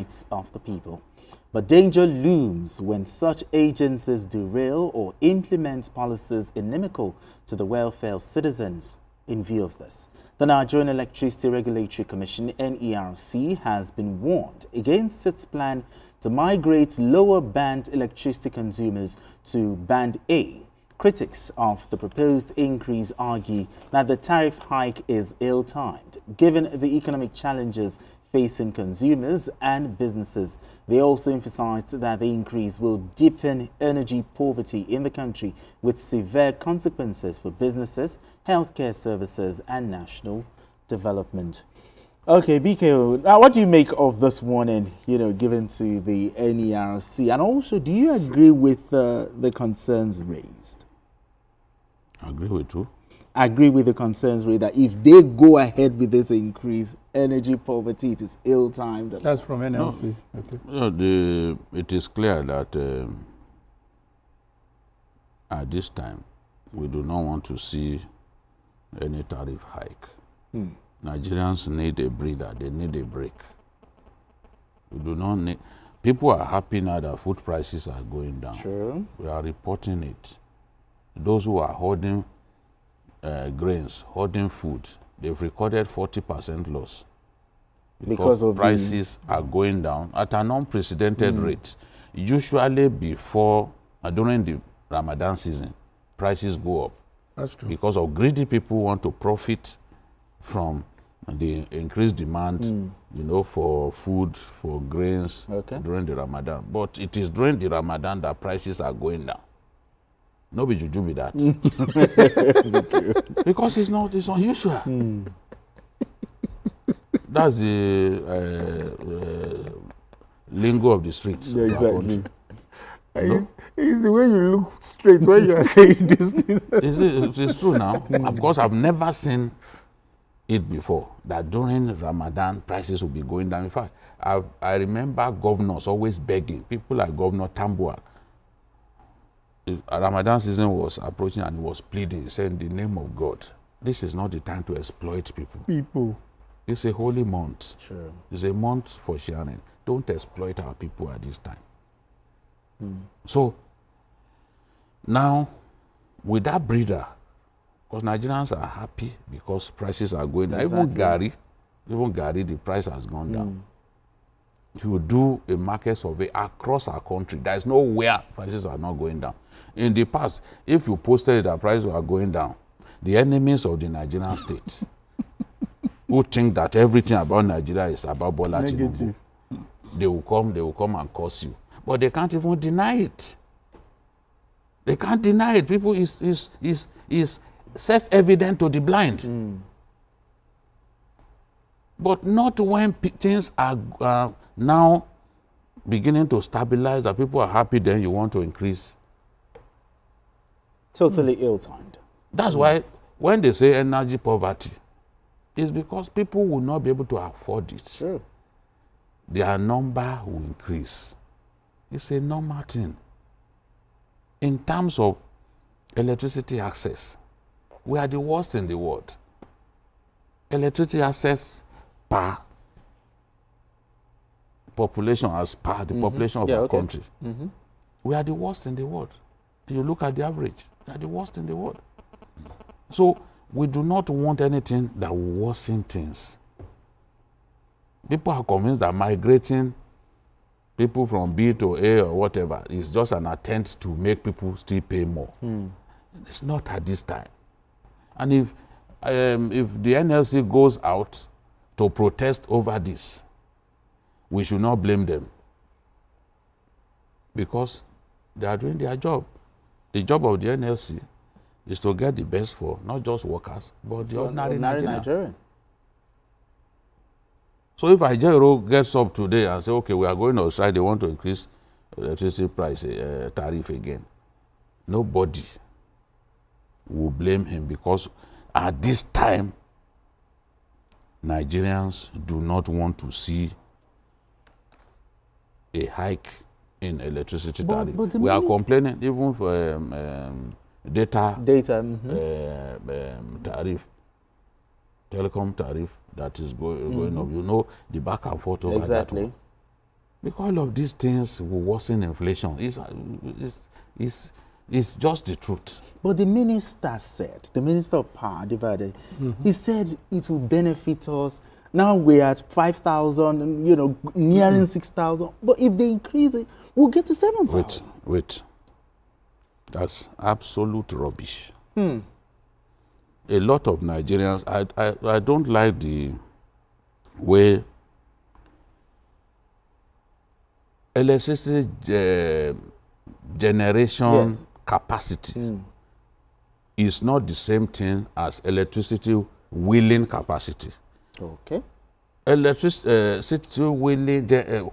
needs of the people. But danger looms when such agencies derail or implement policies inimical to the welfare of citizens. In view of this, the Nigerian Electricity Regulatory Commission, NERC, has been warned against its plan to migrate lower band electricity consumers to Band A. Critics of the proposed increase argue that the tariff hike is ill-timed, given the economic challenges facing consumers and businesses. They also emphasized that the increase will deepen energy poverty in the country with severe consequences for businesses, healthcare services, and national development. Okay, BKO, now what do you make of this warning, given to the NERC? And also, do you agree with the concerns raised? I agree with you. Agree with the concerns raised that if they go ahead with this increase, energy poverty, it is ill-timed. That's from NLC. No, okay. It is clear that at this time, we do not want to see any tariff hike. Nigerians need a breather. They need a break. We do not need... People are happy now that food prices are going down. True. We are reporting it. Those who are holding grains, holding food, they've recorded 40% loss because of prices are going down at an unprecedented rate. Usually before, during the Ramadan season, prices go up. That's true. Because of greedy people who want to profit from the increased demand, for food, for grains during the Ramadan. But it is during the Ramadan that prices are going down. No be juju be that. Because it's unusual. That's the lingo of the streets. Yeah, exactly. It's the way you look straight when you are saying this. It's true now. Of course, I've never seen it before, that during Ramadan, prices will be going down. In fact, I remember governors always begging, people like Governor Tambuwal. Ramadan season was approaching and he was pleading, saying, in the name of God, this is not the time to exploit people. It's a holy month. Sure. It's a month for sharing. Don't exploit our people at this time. So, now, with that breather, because Nigerians are happy because prices are going down. Exactly. Even Gary, the price has gone down. If you do a market survey across our country, there is nowhere prices are not going down. In the past, if you posted that prices were going down, the enemies of the Nigerian state who think that everything about Nigeria is about Bola Tinubu, they will come and curse you. But they can't even deny it. They can't deny it. People is self-evident to the blind. But not when things are now beginning to stabilize, that people are happy, then you want to increase. Totally ill-timed. That's why when they say energy poverty, it's because people will not be able to afford it. Sure. Their number will increase. It's a normal thing. In terms of electricity access, we are the worst in the world. Electricity access per population, as per the population of our country. We are the worst in the world. You look at the average, we are the worst in the world. So we do not want anything that will worsen things. People are convinced that migrating people from B to A or whatever is just an attempt to make people still pay more. It's not at this time. And if the NLC goes out to protest over this, we should not blame them, because they are doing their job. The job of the NLC is to get the best for not just workers, but the ordinary Nigerian. So if Ijero gets up today and say, okay, we are going outside, they want to increase electricity price tariff again, nobody will blame him, because at this time, Nigerians do not want to see a hike in electricity tariff. We are complaining even for data tariff, telecom tariff that is going up. You know, the back and forth over that one. Because all of these things will worsen inflation. It's just the truth. But the minister said, the Minister of Power, Divide, he said it will benefit us. Now we're at 5,000, you know, nearing 6,000. But if they increase it, we'll get to 7,000. Wait. That's absolute rubbish. A lot of Nigerians, I don't like the way electricity generation capacity is not the same thing as electricity wheeling capacity. Okay. Electricity wheeling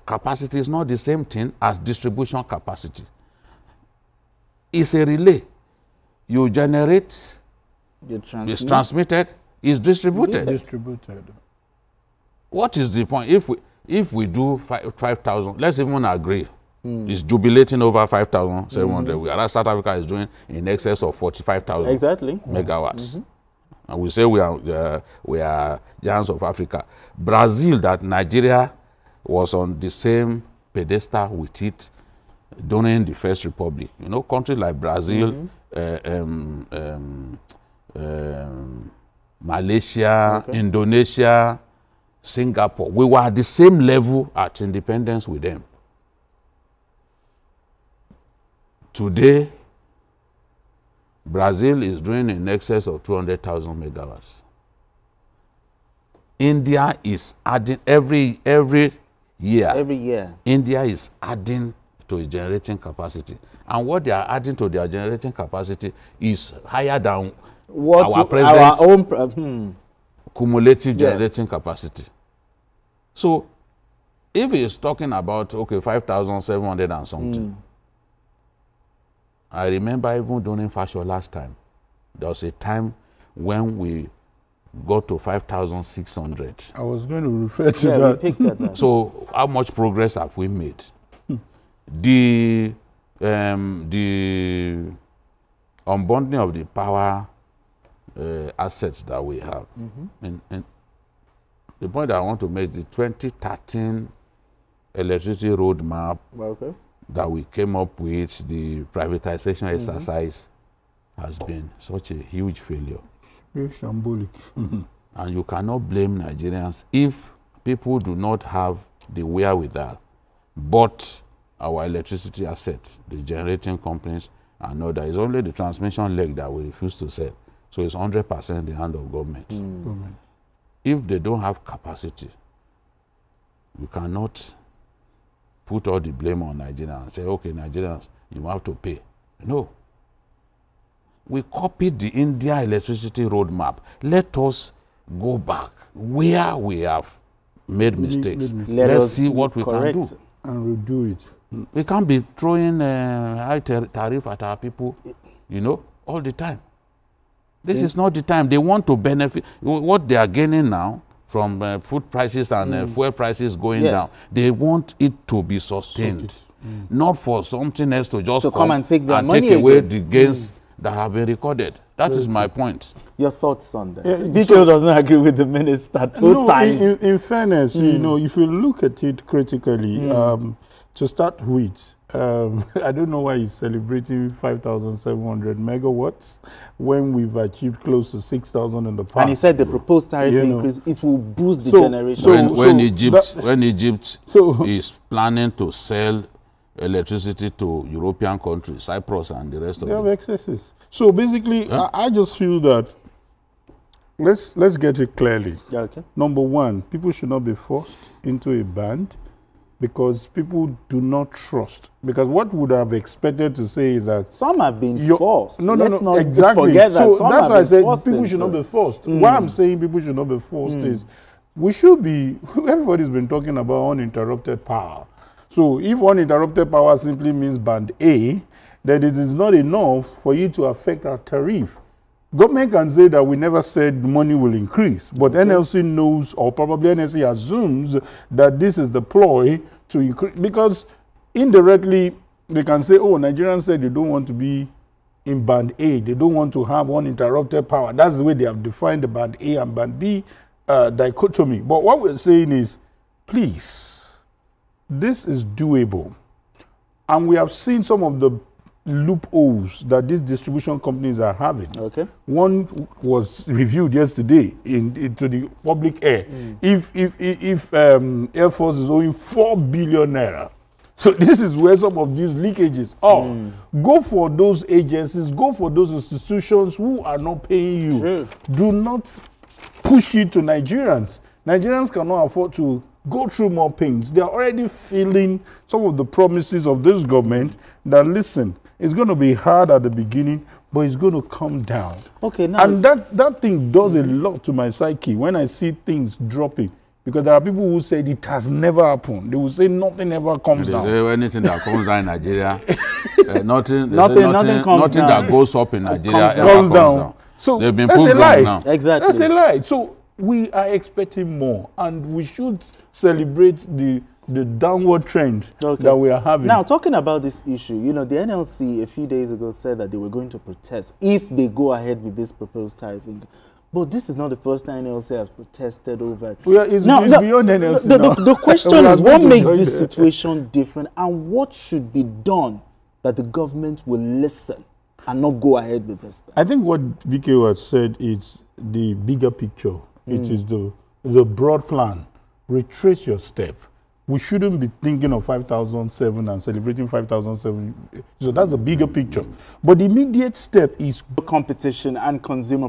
capacity is not the same thing as distribution capacity. It's a relay. You generate, it's transmitted, it's distributed. What is the point? If we do 5,000, let's even agree, it's jubilating over 5,700. Whereas South Africa is doing in excess of 45,000 megawatts. And we say we are giants of Africa. Brazil, that Nigeria was on the same pedestal with it during the First Republic. You know, countries like Brazil, Malaysia, Indonesia, Singapore, we were at the same level at independence with them. Today, Brazil is doing in excess of 200,000 megawatts. India is adding every year. India is adding to its generating capacity. And what they are adding to their generating capacity is higher than our present cumulative generating capacity. So, if he's talking about, okay, 5,700 and something, I remember even during Fashion last time, there was a time when we got to 5,600. I was going to refer to that. We picked that. So, how much progress have we made? The unbundling of the power assets that we have. And the point I want to make, the 2013 electricity roadmap that we came up with, the privatization exercise has been such a huge failure. It's shambolic. And you cannot blame Nigerians if people do not have the wherewithal. But our electricity assets, the generating companies, and know that it's only the transmission leg that we refuse to sell. So it's 100% in the hand of government. If they don't have capacity, you cannot put all the blame on Nigerians and say, okay, Nigerians, you have to pay. No. We copied the India electricity roadmap. Let us go back where we have made mistakes. Let's see what we can do. And redo it. We can't be throwing high tariff at our people, you know, all the time. This is not the time. They want to benefit. What they are gaining now from food prices and fuel prices going down, they want it to be sustained. Not for something else to just come and take their money take away the gains that have been recorded. That is my point. Your thoughts on this? BKO does not agree with the minister. In fairness, you know, if you look at it critically, to start with, I don't know why he's celebrating 5,700 megawatts when we've achieved close to 6,000 in the past. And he said the proposed tariff increase, it will boost the generation. When Egypt is planning to sell electricity to European countries, Cyprus and the rest of them. They have excesses. So basically, I just feel that let's get it clearly. Number one, people should not be forced into a band because people do not trust. Because what would have expected to say is that some have been forced. No, exactly. So that's why I said people should not be forced. Why I'm saying people should not be forced is we should be. Everybody's been talking about uninterrupted power. So if uninterrupted power simply means band A, then it is not enough for you to affect our tariff. Government can say that we never said money will increase, but NLC knows, or probably NLC assumes, that this is the ploy to increase, because indirectly they can say, oh, Nigerians said they don't want to be in band A, they don't want to have uninterrupted power. That's the way they have defined the band A and band B dichotomy. But what we're saying is, please, this is doable. And we have seen some of the loopholes that these distribution companies are having. Okay. One was reviewed yesterday into the public air. If Air Force is owing 4 billion naira, so this is where some of these leakages are. Go for those agencies, go for those institutions who are not paying you. True. Do not push it to Nigerians. Nigerians cannot afford to go through more pains. They are already feeling some of the promises of this government that, listen, it's going to be hard at the beginning, but it's going to come down. Okay, now, and that thing does a lot to my psyche when I see things dropping. Because there are people who said it has never happened. They will say nothing ever comes down. Anything that comes down in Nigeria, nothing that goes up in Nigeria ever comes down. So they've been that's proved a lie. wrong now. Exactly. That's a lie. So we are expecting more, and we should celebrate the downward trend that we are having. Now, talking about this issue, you know, the NLC a few days ago said that they were going to protest if they go ahead with this proposed tariff. But this is not the first time NLC has protested over it. It's beyond NLC. The question is, what makes this situation different, and what should be done that the government will listen and not go ahead with this thing? I think what BK has said is the bigger picture. It is the broad plan. Retrace your step. We shouldn't be thinking of 5,007 and celebrating 5,007. So that's a bigger picture. But the immediate step is competition and consumer